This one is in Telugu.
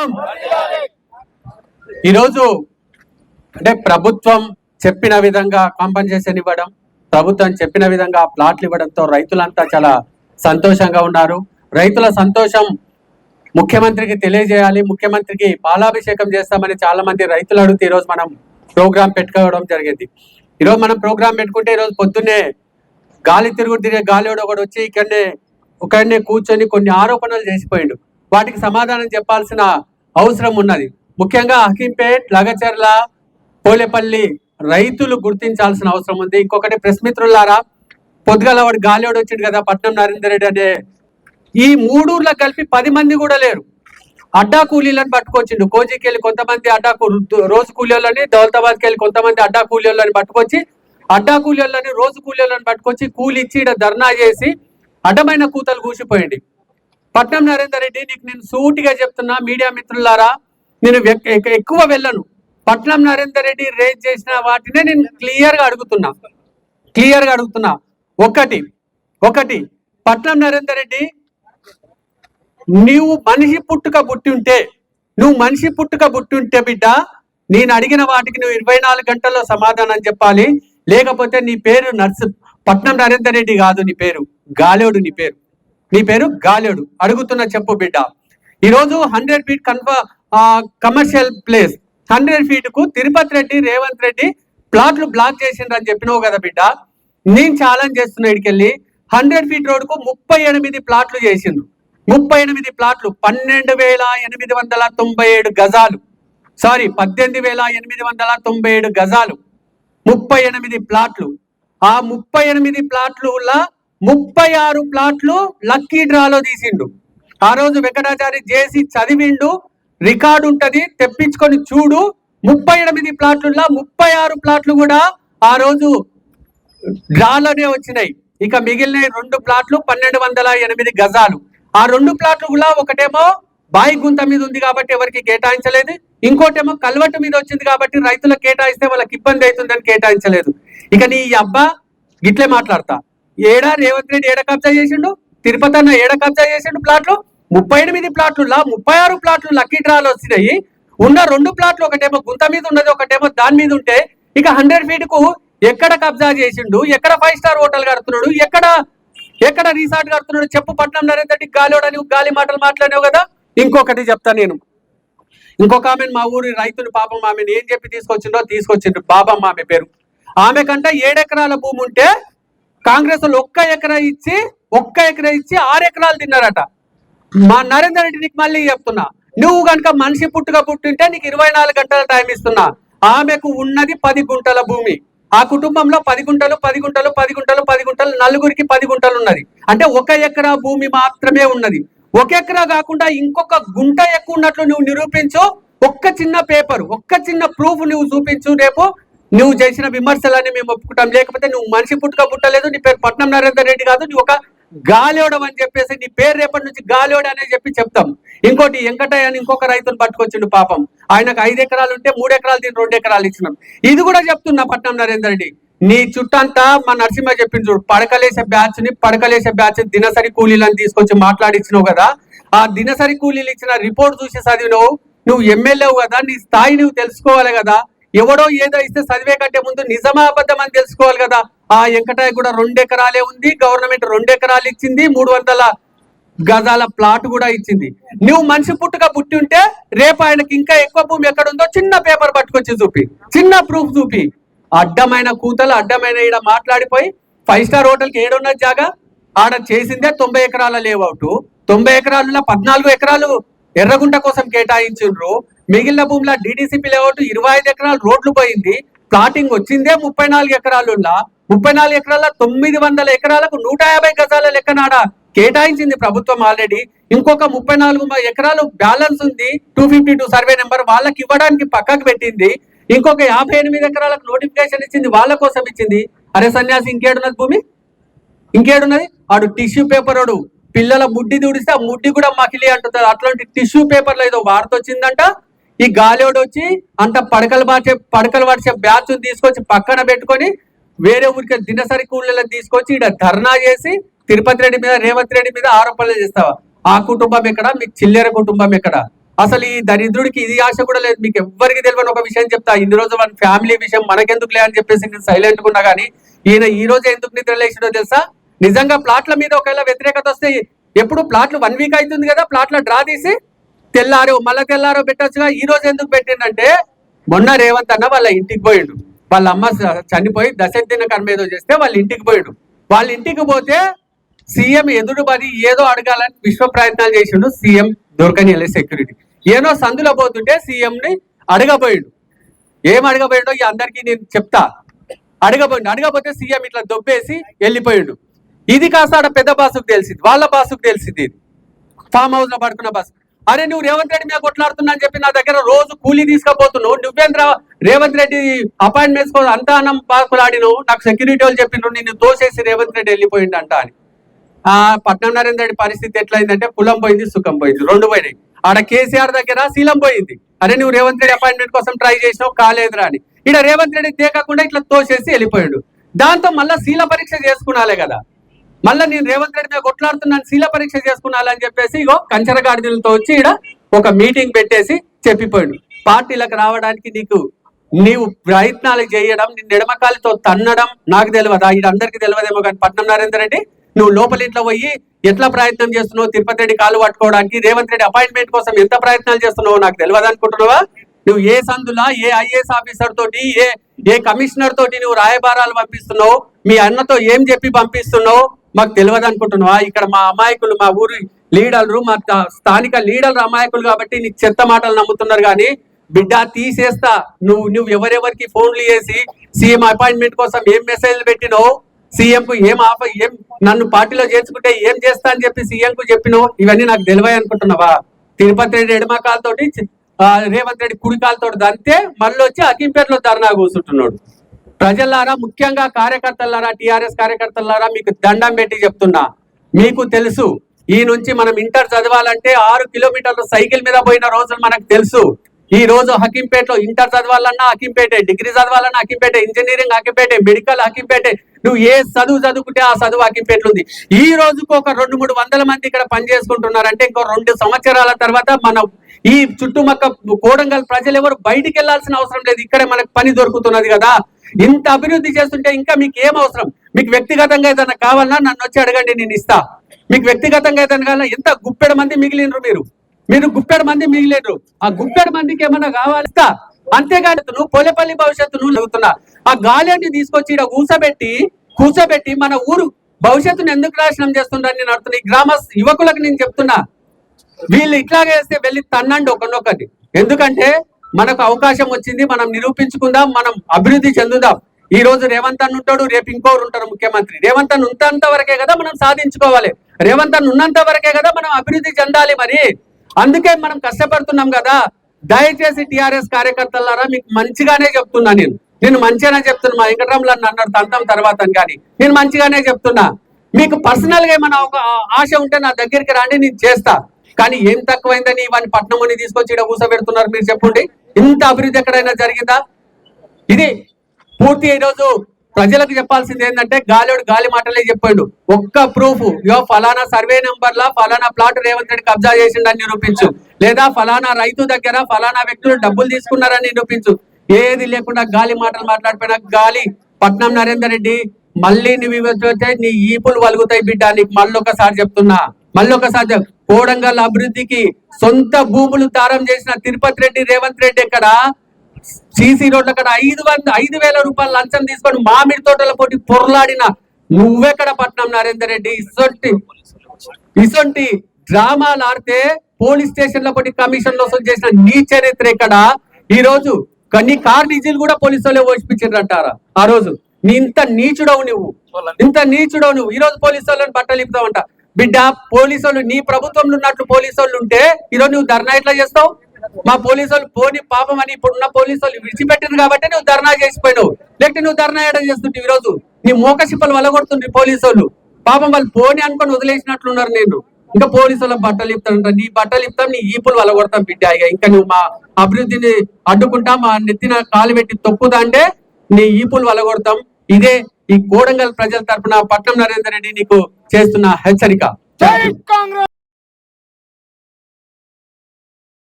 నాయకత్వం. ఈరోజు అంటే ప్రభుత్వం చెప్పిన విధంగా కాంపన్సేషన్ ఇవ్వడం, ప్రభుత్వం చెప్పిన విధంగా ప్లాట్లు ఇవ్వడంతో రైతులంతా చాలా సంతోషంగా ఉన్నారు. రైతుల సంతోషం ముఖ్యమంత్రికి తెలియజేయాలి, ముఖ్యమంత్రికి పాలాభిషేకం చేస్తామని చాలా మంది రైతులు అడిగితే ఈరోజు మనం ప్రోగ్రాం పెట్టుకోవడం జరిగింది. ఈరోజు మనం ప్రోగ్రాం పెట్టుకుంటే ఈరోజు పొద్దున్నే గాలి తిరిగే గాలివాడు ఒకటి వచ్చి ఒకడినే కూర్చొని కొన్ని ఆరోపణలు చేసిపోయిండు. వాటికి సమాధానం చెప్పాల్సిన అవసరం ఉన్నది. ముఖ్యంగా హకీంపేట్, లగచర్ల, పోలేపల్లి రైతులు గుర్తించాల్సిన అవసరం ఉంది. ఇంకొకటి ప్రెస్ మిత్రులారా, పొద్దుగల వాడు గాలివాడు వచ్చిండు కదా, పట్నం నరేందర్ రెడ్డి అనే, ఈ మూడూర్లకు కలిపి 10 మంది కూడా లేరు. అడ్డా కూలీలను పట్టుకొచ్చిండు. కోజికి వెళ్ళి కొంతమంది రోజు కూలీలని, దౌలతాబాద్కి వెళ్ళి కొంతమంది అడ్డా కూలీలని పట్టుకొచ్చి, అడ్డా కూలీలని రోజు కూలీలను పట్టుకొచ్చి కూలి ఇచ్చి ఇక్కడ ధర్నా చేసి అడ్డమైన కూతలు కూసిపోయింది. పట్నం నరేందర్ రెడ్డి, నీకు నేను సూటిగా చెప్తున్నా, మీడియా మిత్రులారా, నేను ఎక్కువ వెళ్ళను. పట్నం నరేందర్ రెడ్డి రేజ్ చేసిన వాటినే నేను క్లియర్గా అడుగుతున్నా. ఒకటి పట్నం నరేందర్ రెడ్డి, నువ్వు మనిషి పుట్టుక పుట్టుంటే బిడ్డ, నేను అడిగిన వాటికి నువ్వు 24 గంటల్లో సమాధానం చెప్పాలి. లేకపోతే నీ పేరు పట్నం నరేందర్ రెడ్డి కాదు, నీ పేరు గాలేడు. నీ పేరు గాలేడు. అడుగుతున్నా, చెప్పు బిడ్డ. ఈరోజు 100 ఫీట్ కమర్షియల్ ప్లేస్ 100 ఫీట్కు తిరుపతి రెడ్డి, రేవంత్ రెడ్డి ప్లాట్లు బ్లాక్ చేసిండ్రు అని చెప్పినావు కదా బిడ్డ. నేను ఛాలెంజ్ చేస్తున్నా, ఇడికెళ్ళి 100 ఫీట్ రోడ్కు 38 ప్లాట్లు చేసిండ్రు. 38 ప్లాట్లు, 12,897 గజాలు, 18,897 గజాలు, 38 ప్లాట్లు. ఆ 38 ప్లాట్ల 36 ప్లాట్లు లక్కీ డ్రాలో తీసిండు. ఆ రోజు వెంకటాచారి చేసి చదివిండు, రికార్డు ఉంటది, తెప్పించుకొని చూడు. 38 ప్లాట్ల 36 ప్లాట్లు కూడా ఆ రోజు డ్రాలోనే వచ్చినాయి. ఇక మిగిలిన 2 ప్లాట్లు 1208 గజాలు. ఆ 2 ప్లాట్లు కూడా ఒకటేమో బాయి గుంత మీద ఉంది కాబట్టి ఎవరికి కేటాయించలేదు, ఇంకోటేమో కల్వట్టు మీద వచ్చింది కాబట్టి రైతులకు కేటాయిస్తే వాళ్ళకి ఇబ్బంది అవుతుందని కేటాయించలేదు. ఇక నీ అబ్బా గిట్లే మాట్లాడతా. రేవంత్ రెడ్డి ఏడ కబ్జా చేసిండు, తిరుపతి అన్న ఏడ కబ్జా చేసిండు ప్లాట్లు. 38 ప్లాట్ల 36 ప్లాట్లు లక్కీ డ్రాలు వచ్చినాయి. ఉన్న 2 ప్లాట్లు ఒకటేమో గుంత మీద ఉన్నది, ఒకటేమో దాని మీద ఉంటే ఇక 100 ఫీట్కు ఎక్కడ కబ్జా చేసిండు, ఎక్కడ 5 స్టార్ హోటల్ కడుతున్నాడు, ఎక్కడ రిసార్ట్ కడుతున్నాడు చెప్పు. పట్నం నరేందర్ రెడ్డి గాలివాడని గాలి మాటలు మాట్లాడావు కదా. ఇంకొకటి చెప్తా నేను. ఇంకొక ఆమెను మా ఊరి రైతులు పాపం ఆమెను ఏం చెప్పి తీసుకొచ్చిండ్రు బాబమ్మ ఆమె పేరు. ఆమె కంటే 7 ఎకరాల భూమి ఉంటే కాంగ్రెస్ వాళ్ళు 1 ఎకరా ఇచ్చి 6 ఎకరాలు తిన్నారట. మా నరేందర్ రెడ్డి నీకు మళ్ళీ చెప్తున్నా, నువ్వు కనుక మనిషి పుట్టుంటే నీకు 24 గంటల టైం ఇస్తున్నా. ఆమెకు ఉన్నది 10 గుంటల భూమి. ఆ కుటుంబంలో 10 గుంటలు నలుగురికి 10 గుంటలు ఉన్నది. అంటే 1 ఎకరా భూమి మాత్రమే ఉన్నది. 1 ఎకరా కాకుండా ఇంకొక గుంట ఎక్కువ ఉన్నట్లు నువ్వు నిరూపించు. ఒక్క చిన్న పేపర్, ఒక్క చిన్న ప్రూఫ్ నువ్వు చూపించు. రేపు నువ్వు చేసిన విమర్శలన్నీ మేము ఒప్పుకుంటాం. లేకపోతే నువ్వు మనిషి పుట్టలేదు, నీ పేరు పట్నం నరేందర్ రెడ్డి కాదు, నువ్వు ఒక గాలివాడం అని చెప్పేసి నీ పేరు రేపటి నుంచి గాలివాడ అనే చెప్పి చెప్తాం. ఇంకోటి వెంకటయ్య అని ఇంకొక రైతును పట్టుకొచ్చిండు పాపం. ఆయనకు 5 ఎకరాలు ఉంటే 3 ఎకరాలు దీన్ని 2 ఎకరాలు ఇచ్చినాం. ఇది కూడా చెప్తున్నా పట్నం నరేందర్ రెడ్డి. నీ చుట్టంతా మా నరసింహ చెప్పింది చూడు, పడకలేసే బ్యాచ్ దినసరి కూలీలను తీసుకొచ్చి మాట్లాడిచ్చినావు కదా. ఆ దినసరి కూలీలు ఇచ్చిన రిపోర్ట్ చూసి చదివినావు. నువ్వు ఎమ్మెల్యేవు కదా, నీ స్థాయి నువ్వు తెలుసుకోవాలి కదా. ఎవడో ఏదో ఇస్తే చదివే కంటే ముందు నిజమా అబద్ధం అని తెలుసుకోవాలి కదా. ఆ వెంకటయ్య కూడా 2 ఎకరాలే ఉంది, గవర్నమెంట్ 2 ఎకరాలు ఇచ్చింది, 300 గజాల ప్లాట్ కూడా ఇచ్చింది. నువ్వు మనిషి పుట్టి ఉంటే రేపు ఆయనకి ఇంకా ఎక్కువ భూమి ఎక్కడుందో చిన్న పేపర్ పట్టుకొచ్చి చూపి, చిన్న ప్రూఫ్ చూపి. అడ్డమైన కూతలు, అడ్డమైన ఈడ మాట్లాడిపోయి 5 స్టార్ హోటల్కి ఏడున్న జాగా ఆడ చేసిందే 90 ఎకరాల లేఅవుట్. 90 ఎకరాలలో 14 ఎకరాలు ఎర్రగుంట కోసం కేటాయించిండ్రు. మిగిలిన భూమిలో DDCP లేఅవుట్ 25 ఎకరాలు రోడ్లు పోయింది. ప్లాటింగ్ వచ్చిందే 34 ఎకరాలు. 34 ఎకరాల 900 ఎకరాలకు 150 గజాల లెక్కనాడ కేటాయించింది ప్రభుత్వం ఆల్రెడీ. ఇంకొక 34 ఎకరాలు బ్యాలెన్స్ ఉంది, 252 సర్వే నెంబర్, వాళ్ళకి ఇవ్వడానికి పక్కకు పెట్టింది. ఇంకొక 58 ఎకరాలకు నోటిఫికేషన్ ఇచ్చింది, వాళ్ళ కోసం ఇచ్చింది. అరే సన్యాసి, ఇంకేడున్నది భూమి? ఇంకేడున్నది? ఆడు టిష్యూ పేపర్ వాడు పిల్లల ముడ్డి దూడిస్తే ఆ ముడ్డి కూడా మకిలి అంటుంది. అట్లాంటి టిష్యూ పేపర్లో ఏదో వార్త వచ్చిందంట. ఈ గాలివాడు వచ్చి అంత పడకలు వాడిచే బ్యాచ్ తీసుకొచ్చి పక్కన పెట్టుకొని వేరే ఊరికి దినసరి కూలీలను తీసుకొచ్చి ఇక్కడ ధర్నా చేసి తిరుపతి రెడ్డి మీద, రేవంత్ రెడ్డి మీద ఆరోపణలు చేస్తావా? ఆ కుటుంబం ఎక్కడ? మీ చిల్లర కుటుంబం ఎక్కడ? అసలు ఈ దరిద్రుడికి ఇది ఆశ కూడా లేదు. మీకు ఎవ్వరికి తెలియని ఒక విషయం చెప్తా, ఇన్ని రోజు మన ఫ్యామిలీ విషయం మనకెందుకు లే అని చెప్పేసి నేను సైలెంట్ ఉన్నా కానీ ఈయన ఈ రోజు ఎందుకు నిద్ర లేచిందో తెలుసా? నిజంగా ప్లాట్ల మీద ఒకవేళ వ్యతిరేకత వస్తే ఎప్పుడు ప్లాట్లు 1 వీక్ అవుతుంది కదా, ప్లాట్ల డ్రా తీసి మళ్ళా తెల్లారో పెట్టొచ్చుగా. ఈ రోజు ఎందుకు పెట్టిండంటే మొన్న రేవంత్ అన్న వాళ్ళ ఇంటికి పోయిండు, వాళ్ళ అమ్మ చనిపోయి దశదిన కర్మ ఏదో చేస్తే వాళ్ళ ఇంటికి పోయిండు. వాళ్ళ ఇంటికి పోతే సీఎం ఎదురుబడి ఏదో అడగాలని విశ్వ ప్రయత్నాలు చేసిండు. సీఎం దొరకని సెక్యూరిటీ ఏనో సందులో పోతుంటే సీఎం ని అడగబోయిండు. ఏం అడగబోయిండో ఈ అందరికీ నేను చెప్తా. అడగపోతే సీఎం ఇట్లా దొబ్బేసి వెళ్ళిపోయిండు. ఇది కాస్త ఆడ పెద్ద బాసుకు తెలిసింది, వాళ్ళ బాసుకు తెలిసింది, ఫామ్ హౌస్ లో పడుకున్న బాసు. అరే నువ్వు రేవంత్ రెడ్డి మీద కొట్లాడుతున్నా అని చెప్పి నా దగ్గర రోజు కూలీ తీసుకపోతున్నావు, నువ్వేంద్ర రేవంత్ రెడ్డి అపాయింట్మెంట్స్ కోసం అంతా అన్నం పాకులాడినావు, నాకు సెక్యూరిటీ వాళ్ళు చెప్పిండ్రు నిన్ను తోసేసి రేవంత్ రెడ్డి వెళ్ళిపోయిండు అంట అని. పట్నం నరేంద్ర రెడ్డి పరిస్థితి ఎట్లయిందంటే కులం పోయింది, సుఖం పోయింది, 2 పోయినాయి. ఆడ కేసీఆర్ దగ్గర శీలం పోయింది. అరే నువ్వు రేవంత్ రెడ్డి అపాయింట్మెంట్ కోసం ట్రై చేసినావు, కాలేదురా అని. ఇక్కడ రేవంత్ రెడ్డి తేకుండా ఇట్లా తోసేసి వెళ్ళిపోయాడు. దాంతో మళ్ళా శీల పరీక్ష చేసుకున్నాలే కదా, మళ్ళీ నేను రేవంత్ రెడ్డి మీద కొట్లాడుతున్నాను శీల పరీక్ష చేసుకున్నాలని చెప్పేసి ఇగో కంచరగాడిదలతో వచ్చి ఇక్కడ ఒక మీటింగ్ పెట్టేసి చెప్పిపోయాడు. పార్టీలకు రావడానికి నీవు ప్రయత్నాలు చేయడం, నిన్ను ఎడమకాలితో తన్నడం నాకు తెలియదా? ఇది అందరికీ తెలియదేమో కానీ పట్నం నరేందర్ రెడ్డి నువ్వు లోపలింట్లో పోయి ఎట్లా ప్రయత్నం చేస్తున్నావు, తిరుపతి రెడ్డి కాలు పట్టుకోవడానికి, రేవంత్ రెడ్డి అపాయింట్మెంట్ కోసం ఎంత ప్రయత్నాలు చేస్తున్నావో నాకు తెలియదు అనుకుంటున్నావా? నువ్వు ఏ సందులా ఏ ఐఏఎస్ ఆఫీసర్ తోటి ఏ కమిషనర్ తోటి నువ్వు రాయబారాలు పంపిస్తున్నావు, మీ అన్నతో ఏం చెప్పి పంపిస్తున్నావు మాకు తెలియదు అనుకుంటున్నావా? ఇక్కడ మా అమాయకులు, మా ఊరి లీడర్లు, మా స్థానిక లీడర్లు అమాయకులు కాబట్టి నీ చెత్త మాటలు నమ్ముతున్నారు. కానీ బిడ్డ తీసేస్తా, నువ్వు ఎవరెవరికి ఫోన్లు చేసి సీఎం అపాయింట్మెంట్ కోసం ఏం మెసేజ్లు పెట్టినావు, సీఎం కు ఏం నన్ను పార్టీలో చేర్చుకుంటే ఏం చేస్తా అని చెప్పి సీఎం కు చెప్పినావు, ఇవన్నీ నాకు తెలివే అనుకుంటున్నావా? తిరుపతి రెడ్డి ఎడమకాలతోటి రేవంత్ రెడ్డి కుడికాలతోటి దంతే మళ్ళీ వచ్చి అకింపేటలో ధర్నా కూర్చుంటున్నాడు. ప్రజలారా, ముఖ్యంగా కార్యకర్తలారా, టిఆర్ఎస్ కార్యకర్తలారా మీకు దండం పెట్టి చెప్తున్నా, మీకు తెలుసు ఈ నుంచి మనం ఇంటర్ చదవాలంటే 6 కిలోమీటర్లు సైకిల్ మీద పోయిన రోజులు మనకు తెలుసు. ఈ రోజు హకీంపేటలో ఇంటర్ చదవాలన్నా హకీంపేటే, డిగ్రీ చదవాలన్నా హకీంపేటే, ఇంజనీరింగ్ హకీంపేటే, మెడికల్ హకీంపేటే, నువ్వు ఏ చదువు చదువుకుంటే ఆ చదువు హకీంపేటలో ఉంది. ఈ రోజుకు ఒక 200-300 మంది ఇక్కడ పనిచేసుకుంటున్నారంటే ఇంకో 2 సంవత్సరాల తర్వాత మనం ఈ చుట్టుమక్క కోడంగల్ ప్రజలు ఎవరు బయటికి వెళ్లాల్సిన అవసరం లేదు, ఇక్కడే మనకు పని దొరుకుతున్నది కదా. ఇంత అభివృద్ధి చేస్తుంటే ఇంకా మీకు ఏం అవసరం? మీకు వ్యక్తిగతంగా ఏదైనా కావాలన్నా నన్ను వచ్చి అడగండి, నేను ఇస్తా. మీకు వ్యక్తిగతంగా ఏదైనా కావాలన్నా ఎంత గుప్పెడు మంది మిగిలినరు మీరు గుప్పెడు మంది మిగిలినరు, ఆ గుప్పెడు మందికి ఏమన్నా కావాలిస్తా. అంతేగాని నువ్వు పోలేపల్లి భవిష్యత్తు నువ్వు అడుగుతున్నా, ఆ గాలిని తీసుకొచ్చి ఇక్కడ కూర్చోబెట్టి మన ఊరు భవిష్యత్తును ఎందుకు నాశనం చేస్తుండ్రని నేను అడుగుతున్నా. ఈ గ్రామ యువకులకు నేను చెప్తున్నా, వీళ్ళు ఇట్లాగే వేస్తే వెళ్ళి తన్నండి ఒకరినొకటి. ఎందుకంటే మనకు అవకాశం వచ్చింది, మనం నిరూపించుకుందాం, మనం అభివృద్ధి చెందుదాం. ఈ రోజు రేవంత్ అన్న ఉంటాడు, రేపు ఇంకోరు ఉంటారు ముఖ్యమంత్రి. రేవంత్ అన్న ఉన్నంత వరకే కదా మనం సాధించుకోవాలి, రేవంత్ అన్న ఉన్నంత వరకే కదా మనం అభివృద్ధి చెందాలి. మరి అందుకే మనం కష్టపడుతున్నాం కదా. దయచేసి టిఆర్ఎస్ కార్యకర్తలారా మీకు మంచిగానే చెప్తున్నా, నేను మంచిగానే చెప్తున్నా. మా వెంకటరాములు అన్నాడు తంతం తర్వాత కానీ నేను మంచిగానే చెప్తున్నా. మీకు పర్సనల్ గా ఏమైనా ఒక ఆశ ఉంటే నా దగ్గరికి రండి, నేను చేస్తా. కానీ ఏం తక్కువైందని ఇవన్నీ పట్నంని తీసుకొచ్చి ఇక్కడ కూర్చోబెడుతున్నారు మీరు చెప్పండి. ఇంత అభివృద్ధి ఎక్కడైనా జరిగిందా? ఇది పూర్తి ఈరోజు ప్రజలకు చెప్పాల్సింది ఏంటంటే గాలి మాటలే చెప్పాడు. ఒక్క ప్రూఫ్, ఫలానా సర్వే నెంబర్ లా ఫలానా ప్లాట్ రేవంత్ రెడ్డి కబ్జా చేసిండని నిరూపించు, లేదా ఫలానా రైతు దగ్గర ఫలానా వ్యక్తులు డబ్బులు తీసుకున్నారని నిరూపించు. ఏది లేకుండా గాలి మాటలు మాట్లాడిపోయినా గాలి పట్నం నరేందర్ రెడ్డి మళ్ళీ నువ్వు నీ ఈపులు వలుగుతాయి బిడ్డ. నీకు మళ్ళొకసారి చెప్తున్నా, కోడంగల్ అభివృద్ధికి సొంత భూములు దారం చేసిన తిరుపతి రెడ్డి రేవంత్ రెడ్డి ఎక్కడ సిసి రోడ్ల కడ 5,000 రూపాయలు లంచం తీసుకొని మామిడి తోటల పోటీ పొరలాడిన నువ్వెక్కడ పట్నం నరేందర్ రెడ్డి? ఇసొంటి డ్రామాలు ఆడితే పోలీస్ స్టేషన్ల పోటీ కమిషన్ వసూలు చేసిన నీ చరిత్ర ఎక్కడ? ఈ రోజు నీ కార్ డీజిల్ కూడా పోలీసు వాళ్ళే ఓడిపించారంటారా? ఆ రోజు నీ ఇంత నీచుడవు నువ్వు. ఈ రోజు పోలీసు వాళ్ళని బట్టలు ఇప్పుతావంట. బిడ్డ, పోలీసు వాళ్ళు నీ ప్రభుత్వంలో ఉన్నట్లు పోలీసు వాళ్ళు ఉంటే ఈరోజు నువ్వు ధర్నా ఎట్లా చేస్తావు? మా పోలీసు వాళ్ళు పోని పాపం అని ఇప్పుడున్న పోలీసు వాళ్ళు విడిచిపెట్టింది కాబట్టి నువ్వు ధర్నా చేసిపోయినావు, లేకపోతే నువ్వు ధర్నా ఏడం చేస్తుంటే ఈరోజు నీ మోకసిప్పలు వలగొడుతుండ్రు పోలీసు వాళ్ళు. పాపం వాళ్ళు పోని అనుకొని వదిలేసినట్లున్నారు. నేను ఇంకా పోలీసు వాళ్ళ బట్టలు ఇస్తానంట, నీ బట్టలు ఇస్తాం, నీ ఈపులు వలగొడతాం బిడ్డ. ఇంకా నువ్వు మా అభివృద్ధిని అడ్డుకుంటా, మా నెత్తిన కాలు పెట్టి తొక్కుతా అంటే నీ ఈపులు వలగొడతాం. ఇదే ఈ కోడంగల్ ప్రజల తరఫున పట్నం నరేందర్ రెడ్డి నీకు చేస్తున్న హెచ్చరిక.